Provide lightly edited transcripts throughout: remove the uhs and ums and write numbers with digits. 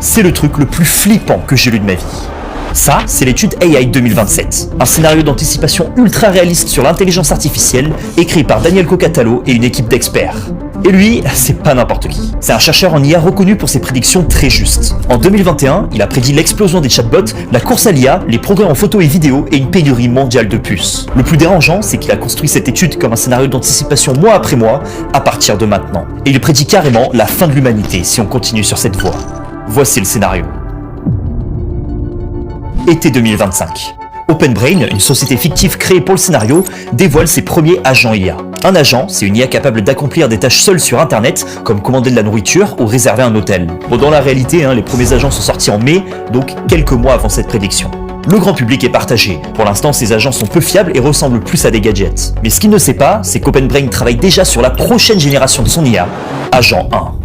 C'est le truc le plus flippant que j'ai lu de ma vie. Ça, c'est l'étude AI 2027, un scénario d'anticipation ultra réaliste sur l'intelligence artificielle, écrit par Daniel Kocatallo et une équipe d'experts. Et lui, c'est pas n'importe qui. C'est un chercheur en IA reconnu pour ses prédictions très justes. En 2021, il a prédit l'explosion des chatbots, la course à l'IA, les progrès en photo et vidéo et une pénurie mondiale de puces. Le plus dérangeant, c'est qu'il a construit cette étude comme un scénario d'anticipation mois après mois, à partir de maintenant. Et il prédit carrément la fin de l'humanité si on continue sur cette voie. Voici le scénario. Été 2025. OpenBrain, une société fictive créée pour le scénario, dévoile ses premiers agents IA. Un agent, c'est une IA capable d'accomplir des tâches seules sur Internet, comme commander de la nourriture ou réserver un hôtel. Bon, dans la réalité, les premiers agents sont sortis en mai, donc quelques mois avant cette prédiction. Le grand public est partagé. Pour l'instant, ces agents sont peu fiables et ressemblent plus à des gadgets. Mais ce qu'il ne sait pas, c'est qu'OpenBrain travaille déjà sur la prochaine génération de son IA, Agent 1.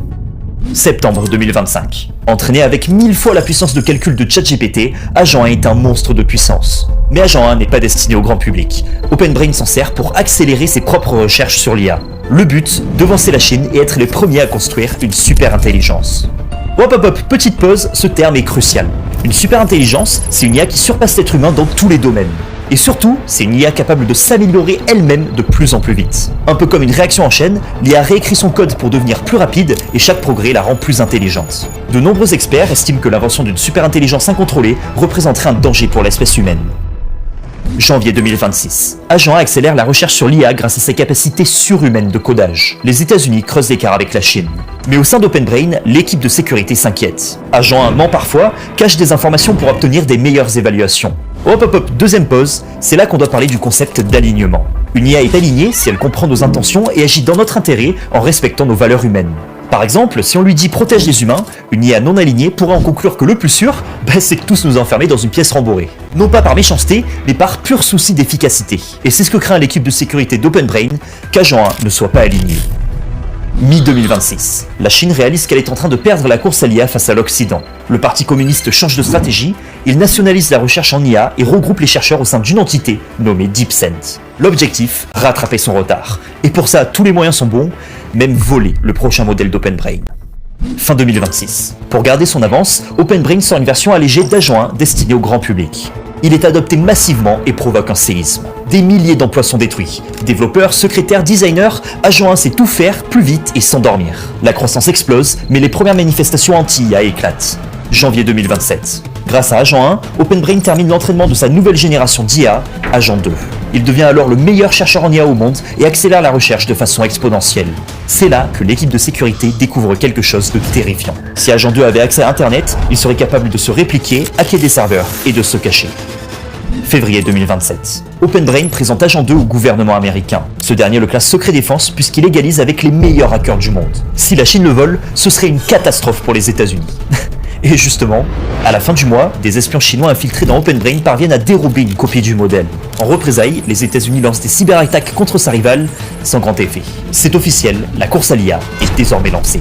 Septembre 2025. Entraîné avec 1000 fois la puissance de calcul de ChatGPT, Agent 1 est un monstre de puissance. Mais Agent 1 n'est pas destiné au grand public. OpenBrain s'en sert pour accélérer ses propres recherches sur l'IA. Le but, devancer la Chine et être les premiers à construire une super intelligence. Hop hop hop, petite pause, ce terme est crucial. Une super intelligence, c'est une IA qui surpasse l'être humain dans tous les domaines. Et surtout, c'est une IA capable de s'améliorer elle-même de plus en plus vite. Un peu comme une réaction en chaîne, l'IA réécrit son code pour devenir plus rapide et chaque progrès la rend plus intelligente. De nombreux experts estiment que l'invention d'une super intelligence incontrôlée représenterait un danger pour l'espèce humaine. Janvier 2026. Agent 1 accélère la recherche sur l'IA grâce à ses capacités surhumaines de codage. Les États-Unis creusent l'écart avec la Chine. Mais au sein d'OpenBrain, l'équipe de sécurité s'inquiète. Agent 1 ment parfois, cache des informations pour obtenir des meilleures évaluations. Hop hop hop, deuxième pause, c'est là qu'on doit parler du concept d'alignement. Une IA est alignée si elle comprend nos intentions et agit dans notre intérêt en respectant nos valeurs humaines. Par exemple, si on lui dit protège les humains, une IA non alignée pourrait en conclure que le plus sûr, c'est de tous nous enfermer dans une pièce rembourrée. Non pas par méchanceté, mais par pur souci d'efficacité. Et c'est ce que craint l'équipe de sécurité d'OpenBrain, qu'Agent 1 ne soit pas aligné. Mi-2026. La Chine réalise qu'elle est en train de perdre la course à l'IA face à l'Occident. Le parti communiste change de stratégie, il nationalise la recherche en IA et regroupe les chercheurs au sein d'une entité nommée DeepSend. L'objectif, rattraper son retard. Et pour ça, tous les moyens sont bons, même voler le prochain modèle d'OpenBrain. Fin 2026. Pour garder son avance, OpenBrain sort une version allégée d'Agent 1 destinée au grand public. Il est adopté massivement et provoque un séisme. Des milliers d'emplois sont détruits. Développeurs, secrétaires, designers, Agent 1 sait tout faire plus vite et sans dormir. La croissance explose, mais les premières manifestations anti-IA éclatent. Janvier 2027. Grâce à Agent 1, OpenBrain termine l'entraînement de sa nouvelle génération d'IA, Agent 2. Il devient alors le meilleur chercheur en IA au monde et accélère la recherche de façon exponentielle. C'est là que l'équipe de sécurité découvre quelque chose de terrifiant. Si Agent 2 avait accès à Internet, il serait capable de se répliquer, hacker des serveurs et de se cacher. Février 2027. OpenBrain présente Agent 2 au gouvernement américain. Ce dernier le classe secret défense puisqu'il égalise avec les meilleurs hackers du monde. Si la Chine le vole, ce serait une catastrophe pour les États-Unis. Et justement, à la fin du mois, des espions chinois infiltrés dans OpenBrain parviennent à dérober une copie du modèle. En représailles, les États-Unis lancent des cyberattaques contre sa rivale, sans grand effet. C'est officiel, la course à l'IA est désormais lancée.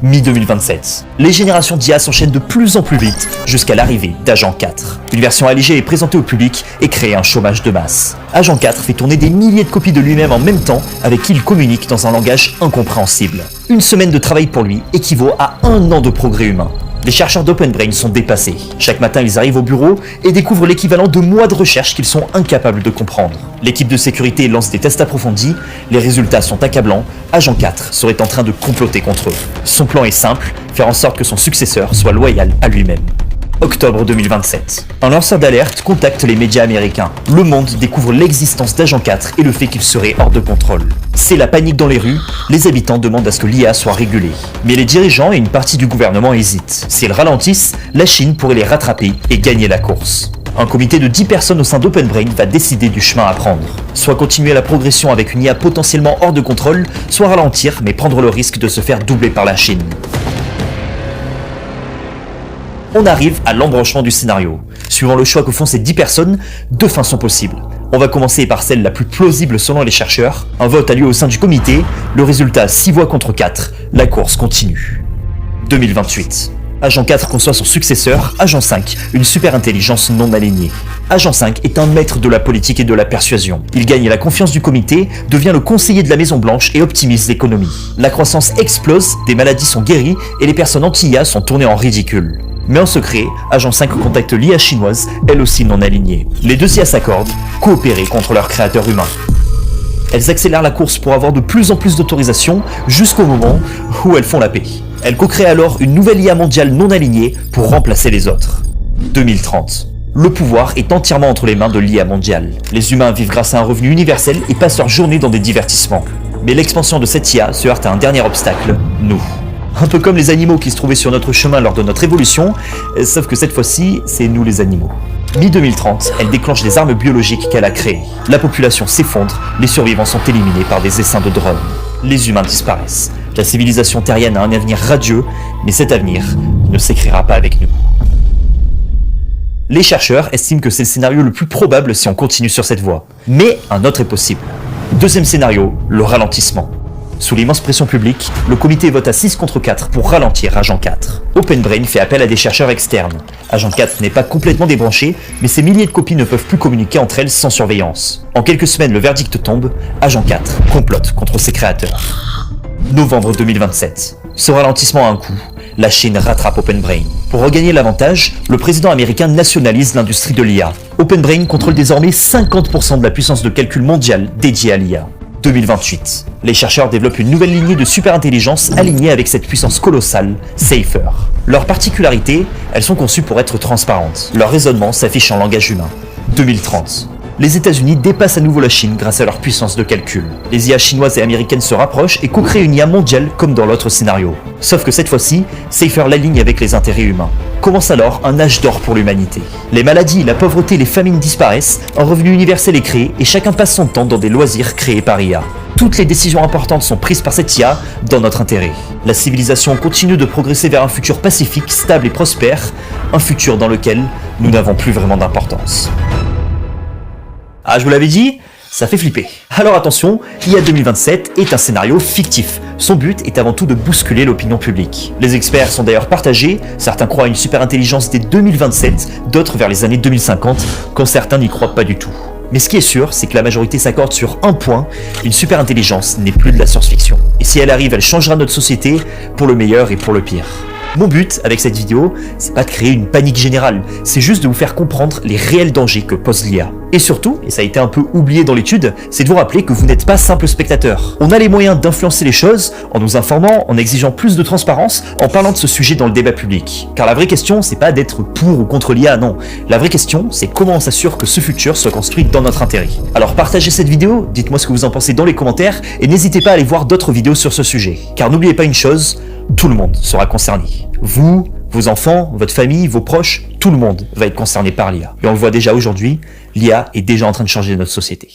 Mi-2027. Les générations d'IA s'enchaînent de plus en plus vite jusqu'à l'arrivée d'Agent 4. Une version allégée est présentée au public et crée un chômage de masse. Agent 4 fait tourner des milliers de copies de lui-même en même temps avec qui il communique dans un langage incompréhensible. Une semaine de travail pour lui équivaut à 1 an de progrès humain. Les chercheurs d'OpenBrain sont dépassés. Chaque matin, ils arrivent au bureau et découvrent l'équivalent de mois de recherche qu'ils sont incapables de comprendre. L'équipe de sécurité lance des tests approfondis, les résultats sont accablants, Agent 4 serait en train de comploter contre eux. Son plan est simple, faire en sorte que son successeur soit loyal à lui-même. Octobre 2027. Un lanceur d'alerte contacte les médias américains. Le monde découvre l'existence d'Agent 4 et le fait qu'il serait hors de contrôle. C'est la panique dans les rues, les habitants demandent à ce que l'IA soit régulée. Mais les dirigeants et une partie du gouvernement hésitent. S'ils ralentissent, la Chine pourrait les rattraper et gagner la course. Un comité de 10 personnes au sein d'OpenBrain va décider du chemin à prendre. Soit continuer la progression avec une IA potentiellement hors de contrôle, soit ralentir mais prendre le risque de se faire doubler par la Chine. On arrive à l'embranchement du scénario. Suivant le choix que font ces 10 personnes, 2 fins sont possibles. On va commencer par celle la plus plausible selon les chercheurs. Un vote a lieu au sein du comité, le résultat 6 voix contre 4, la course continue. 2028. Agent 4 conçoit son successeur, Agent 5, une super intelligence non alignée. Agent 5 est un maître de la politique et de la persuasion. Il gagne la confiance du comité, devient le conseiller de la Maison Blanche et optimise l'économie. La croissance explose, des maladies sont guéries et les personnes anti-IA sont tournées en ridicule. Mais en secret, Agent 5 contacte l'IA chinoise, elle aussi non alignée. Les deux IA s'accordent, coopérer contre leur créateur humain. Elles accélèrent la course pour avoir de plus en plus d'autorisations jusqu'au moment où elles font la paix. Elles co-créent alors une nouvelle IA mondiale non alignée pour remplacer les autres. 2030. Le pouvoir est entièrement entre les mains de l'IA mondiale. Les humains vivent grâce à un revenu universel et passent leur journée dans des divertissements. Mais l'expansion de cette IA se heurte à un dernier obstacle, nous. Un peu comme les animaux qui se trouvaient sur notre chemin lors de notre évolution, sauf que cette fois-ci, c'est nous les animaux. Mi-2030, elle déclenche les armes biologiques qu'elle a créées. La population s'effondre, les survivants sont éliminés par des essaims de drones. Les humains disparaissent. La civilisation terrienne a un avenir radieux, mais cet avenir ne s'écrira pas avec nous. Les chercheurs estiment que c'est le scénario le plus probable si on continue sur cette voie. Mais un autre est possible. Deuxième scénario, le ralentissement. Sous l'immense pression publique, le comité vote à 6 contre 4 pour ralentir Agent 4. OpenBrain fait appel à des chercheurs externes. Agent 4 n'est pas complètement débranché, mais ses milliers de copies ne peuvent plus communiquer entre elles sans surveillance. En quelques semaines, le verdict tombe, Agent 4 complote contre ses créateurs. Novembre 2027. Ce ralentissement a un coût. La Chine rattrape OpenBrain. Pour regagner l'avantage, le président américain nationalise l'industrie de l'IA. OpenBrain contrôle désormais 50% de la puissance de calcul mondiale dédiée à l'IA. 2028. Les chercheurs développent une nouvelle lignée de super-intelligence alignée avec cette puissance colossale, Safer. Leurs particularités, elles sont conçues pour être transparentes. Leur raisonnement s'affiche en langage humain. 2030. Les États-Unis dépassent à nouveau la Chine grâce à leur puissance de calcul. Les IA chinoises et américaines se rapprochent et co-créent une IA mondiale comme dans l'autre scénario. Sauf que cette fois-ci, Safer l'aligne avec les intérêts humains. Commence alors un âge d'or pour l'humanité. Les maladies, la pauvreté, les famines disparaissent, un revenu universel est créé et chacun passe son temps dans des loisirs créés par IA. Toutes les décisions importantes sont prises par cette IA dans notre intérêt. La civilisation continue de progresser vers un futur pacifique, stable et prospère, un futur dans lequel nous n'avons plus vraiment d'importance. Ah, je vous l'avais dit, ça fait flipper. Alors attention, IA 2027 est un scénario fictif. Son but est avant tout de bousculer l'opinion publique. Les experts sont d'ailleurs partagés, certains croient à une super intelligence dès 2027, d'autres vers les années 2050, quand certains n'y croient pas du tout. Mais ce qui est sûr, c'est que la majorité s'accorde sur un point, une super intelligence n'est plus de la science-fiction. Et si elle arrive, elle changera notre société, pour le meilleur et pour le pire. Mon but avec cette vidéo, c'est pas de créer une panique générale, c'est juste de vous faire comprendre les réels dangers que pose l'IA. Et surtout, et ça a été un peu oublié dans l'étude, c'est de vous rappeler que vous n'êtes pas simple spectateur. On a les moyens d'influencer les choses en nous informant, en exigeant plus de transparence, en parlant de ce sujet dans le débat public. Car la vraie question, c'est pas d'être pour ou contre l'IA, non. La vraie question, c'est comment on s'assure que ce futur soit construit dans notre intérêt. Alors partagez cette vidéo, dites-moi ce que vous en pensez dans les commentaires, et n'hésitez pas à aller voir d'autres vidéos sur ce sujet. Car n'oubliez pas une chose, tout le monde sera concerné. Vous, vos enfants, votre famille, vos proches, tout le monde va être concerné par l'IA. Et on le voit déjà aujourd'hui, l'IA est déjà en train de changer notre société.